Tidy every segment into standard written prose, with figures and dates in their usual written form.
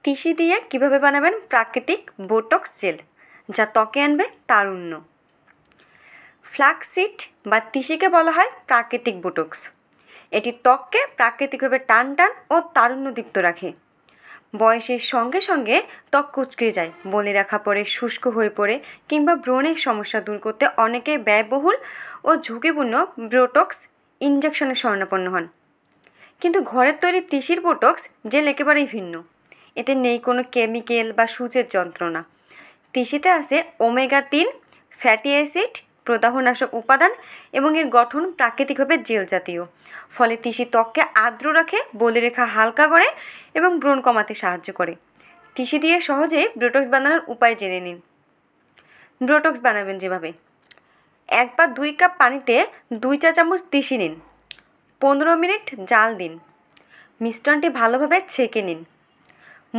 তিসি দিয়ে কিভাবে বানাবেন প্রাকৃতিক বোটক্স জেল, যা ত্বকে আনবে তারুণ্য। ফ্ল্যাক্সসিড বা তিসিকে বলা হয় প্রাকৃতিক বোটক্স। এটি ত্বককে প্রাকৃতিকভাবে টান টান ও তারুণ্যদীপ্ত রাখে। বয়সের সঙ্গে সঙ্গে ত্বক কুঁচকে যায়, বলে রাখা পড়ে, শুষ্ক হয়ে পড়ে কিংবা ব্রণের সমস্যা দূর করতে অনেকে ব্যয়বহুল ও ঝুঁকিপূর্ণ বোটক্স ইনজেকশনের শরণাপন্ন হন। কিন্তু ঘরের তৈরি তিসির বোটক্স জেল একেবারেই ভিন্ন। এতে নেই কোনো কেমিক্যাল বা সূচের যন্ত্রণা। তিসিতে আছে ওমেগা-3 ফ্যাটি অ্যাসিড, প্রদাহনাশক উপাদান এবং এর গঠন প্রাকৃতিকভাবে জেল জাতীয়। ফলে তিসি ত্বককে আর্দ্র রাখে, বলিরেখা হালকা করে এবং ব্রণ কমাতে সাহায্য করে। তিসি দিয়ে সহজেই বোটক্স বানানোর উপায় জেনে নিন। বোটক্স বানাবেন যেভাবে: 1 বা 2 কাপ পানিতে 2 চা চামচ তিসি নিন, 15 মিনিট জাল দিন, মিশ্রণটি ভালোভাবে ছেঁকে নিন।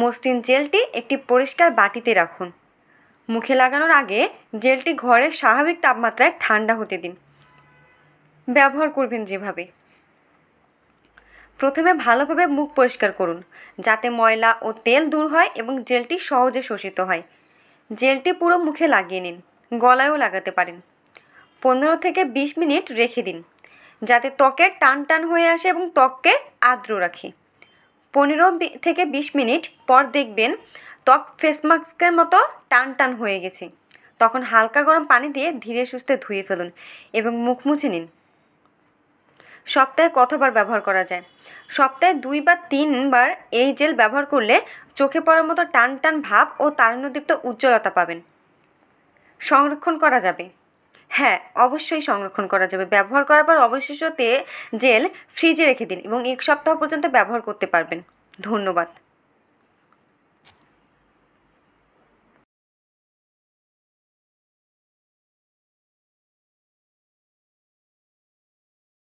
মসৃণ জেলটি একটি পরিষ্কার বাটিতে রাখুন। মুখে লাগানোর আগে জেলটি ঘরের স্বাভাবিক তাপমাত্রায় ঠান্ডা হতে দিন। ব্যবহার করবেন যেভাবে: প্রথমে ভালোভাবে মুখ পরিষ্কার করুন, যাতে ময়লা ও তেল দূর হয় এবং জেলটি সহজে শোষিত হয়। জেলটি পুরো মুখে লাগিয়ে নিন, গলায়ও লাগাতে পারেন। 15 থেকে 20 মিনিট রেখে দিন, যাতে ত্বকে টান টান হয়ে আসে এবং ত্বককে আর্দ্র রাখে। 15 থেকে 20 মিনিট পর দেখবেন ত্বক ফেস মাস্কের মতো টান টান হয়ে গেছে। তখন হালকা গরম পানি দিয়ে ধীরে সুস্থে ধুয়ে ফেলুন এবং মুখ মুছে নিন। সপ্তাহে কতবার ব্যবহার করা যায়? সপ্তাহে 2 বা 3 বার এই জেল ব্যবহার করলে চোখে পড়ার মতো টান টান ভাব ও তারুণ্যদীপ্ত উজ্জ্বলতা পাবেন। সংরক্ষণ করা যাবে? হ্যাঁ, অবশ্যই সংরক্ষণ করা যাবে। ব্যবহার করার পর অবশিষ্ট জেল ফ্রিজে রেখে দিন এবং 1 সপ্তাহ পর্যন্ত ব্যবহার করতে পারবেন। ধন্যবাদ।